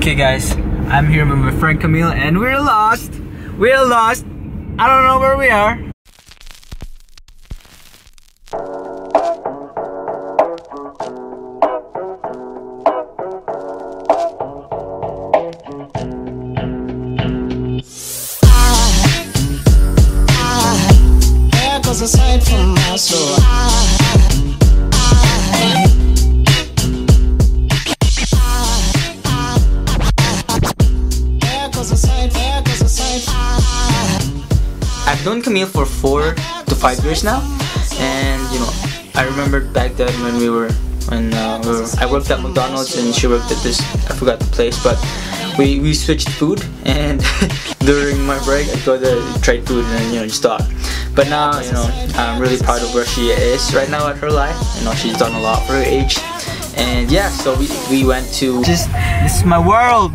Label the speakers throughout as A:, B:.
A: Okay guys, I'm here with my friend Camille and we're lost. We're lost. I don't know where we are.
B: Aside from my soul,
A: I've known Camille for 4 to 5 years now, and you know, I remember back then when I worked at McDonald's and she worked at this, I forgot the place, but we switched food, and during my break I go to try food and you know just talk. But now, you know, I'm really proud of where she is right now at her life. You know, she's done a lot for her age. And yeah, so we went to... This is my world!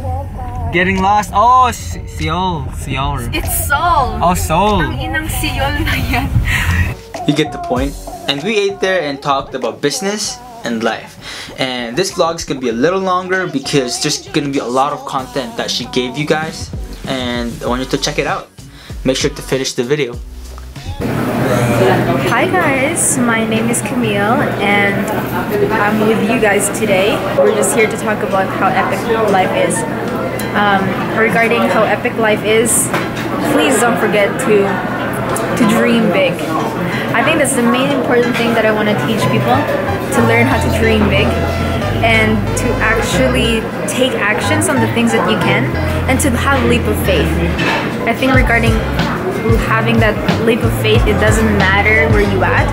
A: Getting lost. Oh, Seoul.
C: It's Seoul.
A: Oh, Seoul.
C: Ang inang Seoul na yan.
A: You get the point. And we ate there and talked about business and life. And this vlog's gonna be a little longer because there's gonna be a lot of content that she gave you guys. And I want you to check it out. Make sure to finish the video.
C: Hi guys, my name is Camille and I'm with you guys today. We're just here to talk about how epic life is. Regarding how epic life is, please don't forget to dream big. I think that's the main important thing that I want to teach people, to learn how to dream big and to actually take actions on the things that you can and to have a leap of faith. I think regarding having that leap of faith, it doesn't matter where you at.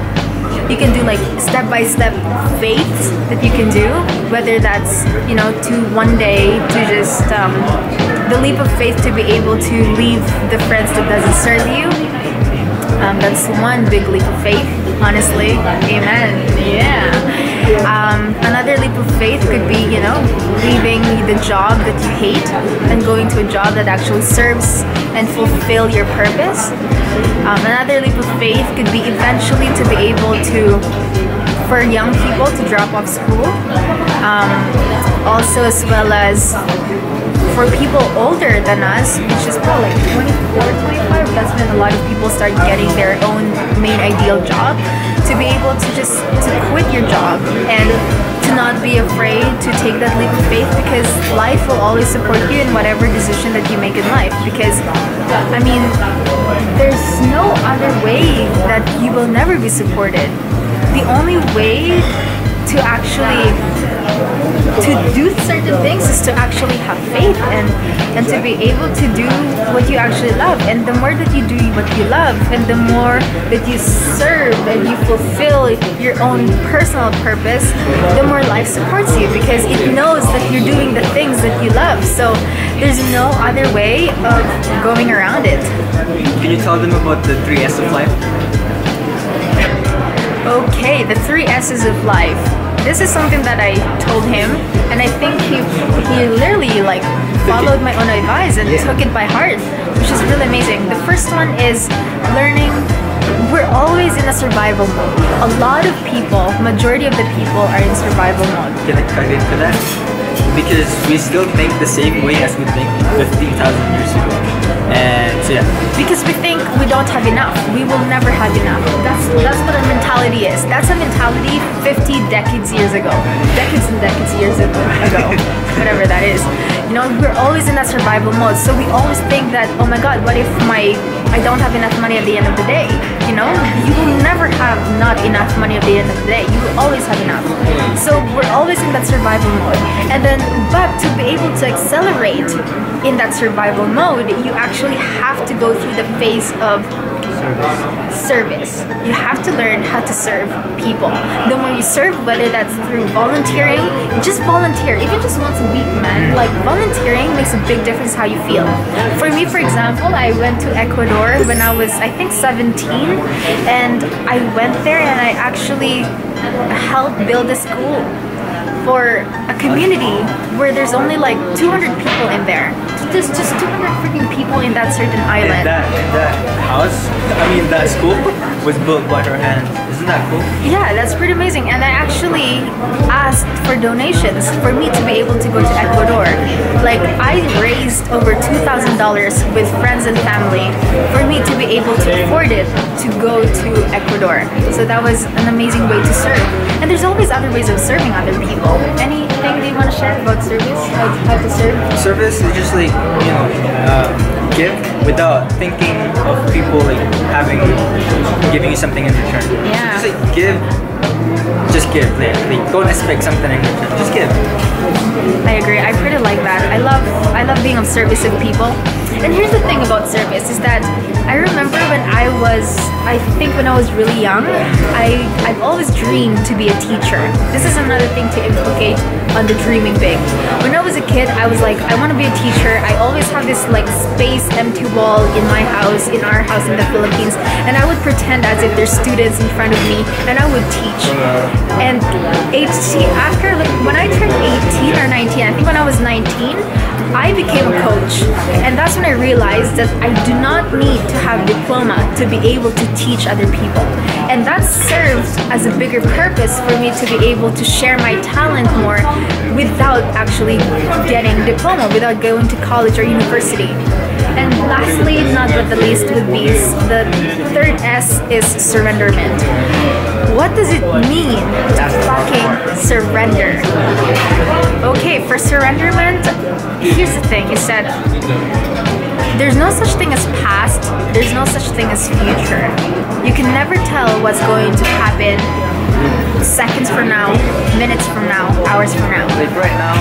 C: You can do like step-by-step faiths that you can do, whether that's, you know, to one day to just the leap of faith to be able to leave the friends that doesn't serve you. That's one big leap of faith, honestly. Amen. Yeah. Another leap of faith could be, you know, leaving the job that you hate and going to a job that actually serves and fulfill your purpose. Another leap of faith could be eventually to be able to, for young people to drop off school. Also as well as for people older than us, which is probably like 24, 25, that's when a lot of people start getting their own main ideal job, to be able to just quit your job and to not be afraid to take that leap of faith, because life will always support you in whatever decision that you make in life. Because I mean, there's no other way that you will never be supported. The only way to actually do certain things is to actually have faith and to be able to do what you actually love. And the more that you do what you love and the more that you serve and you fulfill your own personal purpose, the more life supports you, because it knows that you're doing the things that you love. So there's no other way of going around it.
A: Can you tell them about the 3 S's of life?
C: Okay, the 3 S's of life. This is something that I told him, and I think he literally like followed my own advice and took it by heart, which is really amazing. The first one is learning. We're always in a survival mode. A lot of people, majority of the people are in survival mode.
A: Can I cut into that? Because we still think the same way as we think 15,000 years ago. And so yeah.
C: Because we think we don't have enough. We will never have enough. That's what our mentality is. That's a mentality 50 decades years ago. Decades and decades years ago. Whatever that is. You know, we're always in that survival mode. So we always think that, oh my god, what if I don't have enough money at the end of the day? You know, you will never have not enough money at the end of the day. You will always have enough. So we're always in that survival mode. And then, but to be able to accelerate in that survival mode, you actually have to go through the phase of service. You have to learn how to serve people. The more you serve, whether that's through volunteering, just volunteer, even just once a week, man. Like, volunteering makes a big difference how you feel. For me, for example, I went to Ecuador when I was, I think, 17, and I went there and I actually helped build a school for a community where there's only like 200 people in there. There's just 200 freaking people in that certain island.
A: And that house, I mean that school, was built by her hands. Isn't that cool?
C: Yeah, that's pretty amazing. And I actually asked for donations for me to be able to go to Ecuador. Like, with friends and family for me to be able to afford it to go to Ecuador. So that was an amazing way to serve. And there's always other ways of serving other people. Anything that you want to share about service? How to serve?
A: Service is just like, you know, give without thinking of people like giving you something in return.
C: Yeah.
A: So just like give. Just give. Like, don't expect something in return. Just give.
C: I agree. I pretty like that. I love being of service of people. And here's the thing about service is that I remember when I was really young, I've always dreamed to be a teacher. This is another thing to implicate on the dreaming big. When I was a kid, I was like, I want to be a teacher. I always have this like space empty wall in my house, in our house in the Philippines, and I would pretend as if there's students in front of me and I would teach. And after like when I turned 18 or 19, I think when I was 19, I became a coach, and that's when I realized that I do not need to have a diploma to be able to teach other people. And that serves as a bigger purpose for me to be able to share my talent more without actually getting a diploma, without going to college or university. And lastly, not but the least, would be the third S is surrenderment. What does it mean to fucking surrender? Okay, for surrenderment, here's the thing, is that there's no such thing as past, there's no such thing as future. You can never tell what's going to happen seconds from now, minutes from now, hours from now.
A: Like right now,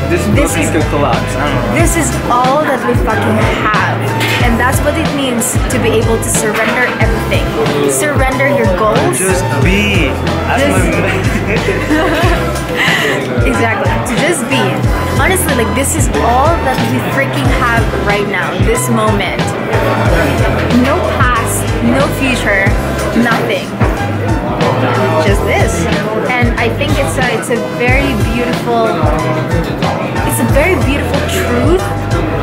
A: this building could collapse. I don't know.
C: This is all that we fucking have. And that's what it means to be able to surrender everything. Surrender your goals.
A: Just be.
C: Exactly. To just be. Honestly, like this is all that we freaking have right now. This moment. No past, no future, nothing. Just this. And I think it's a very beautiful truth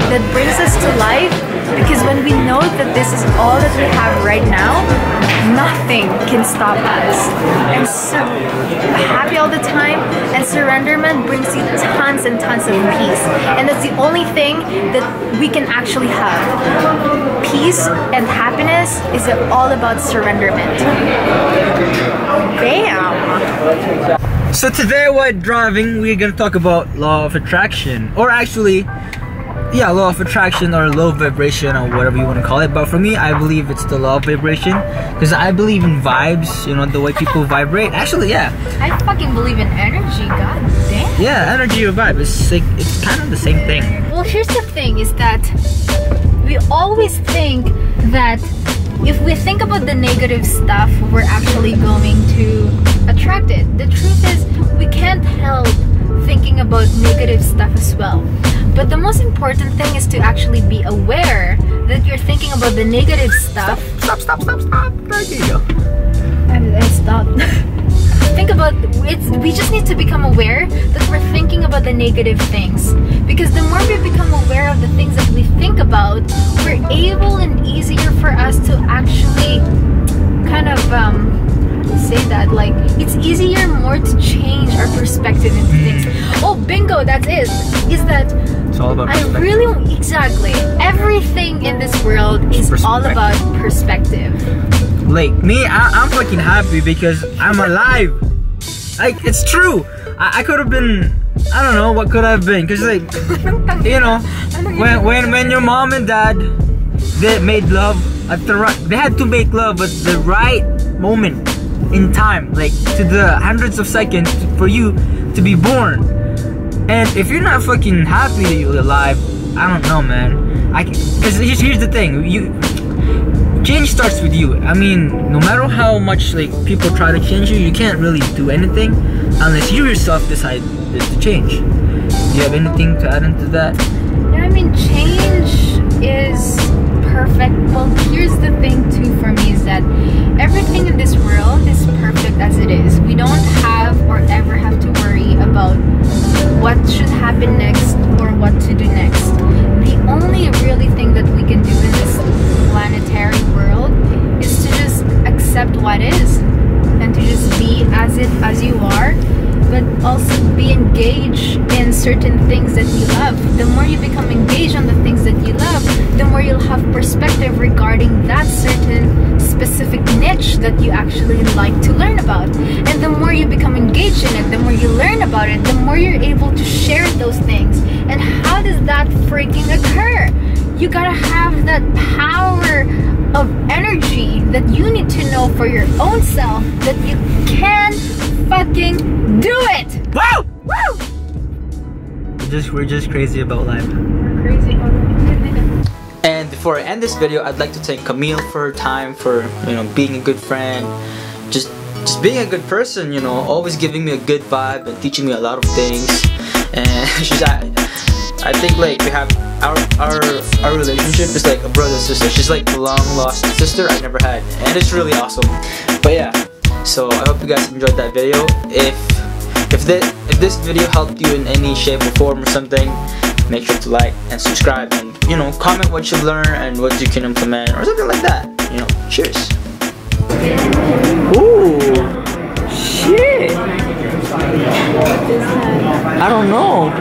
C: that brings us to life, because when we know that this is all that we have right now, nothing can stop us. And so happy all the time, and surrenderment brings you tons and tons of peace. And that's the only thing that we can actually have. Peace and happiness is all about surrenderment. Bam!
A: So today while driving, we're gonna talk about law of attraction, or actually, yeah, law of attraction or low vibration or whatever you want to call it. But for me, I believe it's the law of vibration, because I believe in vibes, you know, the way people vibrate. Actually, yeah.
C: I fucking believe in energy, god damn.
A: Yeah, energy or vibe, it's like, it's kind of the same thing.
C: Well, here's the thing, is that we always think that if we think about the negative stuff, we're actually going to attract it. The truth is, we can't help thinking about negative stuff as well. But the most important thing is to actually be aware that you're thinking about the negative stuff.
A: Stop. There you go.
C: I stopped. Think about it. We just need to become aware that we're thinking about the negative things. Because the more we become aware of the things that we think about, we're able and easier for us to actually kind of say that, like, it's easier more to change our perspective into things. Oh, bingo, that's it. Is that
A: it's all about perspective.
C: Exactly. Everything in this world is all about perspective.
A: Like me, I'm fucking happy because I'm alive. Like, it's true. I could have been, I don't know what could I have been, because like, you know, when your mom and dad, they made love at the right, they had to make love at the right moment in time, like to the hundreds of seconds for you to be born. And if you're not fucking happy that you're alive, I don't know, man. Because here's the thing, change starts with you. I mean, no matter how much like people try to change you, you can't really do anything unless you yourself decide to change. Do you have anything to add into that?
C: Yeah, I mean, change is perfect. Well, here's the thing too for me, is that everything in this world is perfect as it is. We don't have or ever have to worry about what should happen next or what to do next. The only really thing that we can do in this planetary world is to just accept what is, and to just be as you are, but also be engaged in certain things that you love. The more you become engaged on the things that you love, regarding that certain specific niche that you actually like to learn about. And the more you become engaged in it, the more you learn about it, the more you're able to share those things. And how does that freaking occur? You gotta have that power of energy that you need to know for your own self that you can fucking do it!
A: Wow!
C: Woo!
A: We're just crazy about life.
C: We're crazy about life.
A: And before I end this video, I'd like to thank Camille for her time, for being a good friend, just being a good person, always giving me a good vibe and teaching me a lot of things. And I think like we have our relationship is like a brother sister. She's like a long lost sister I never had, and it's really awesome. But yeah, so I hope you guys enjoyed that video. If this video helped you in any shape or form or something, make sure to like and subscribe, and comment what you learned and what you can implement or something like that. Cheers. Ooh, shit. I don't know.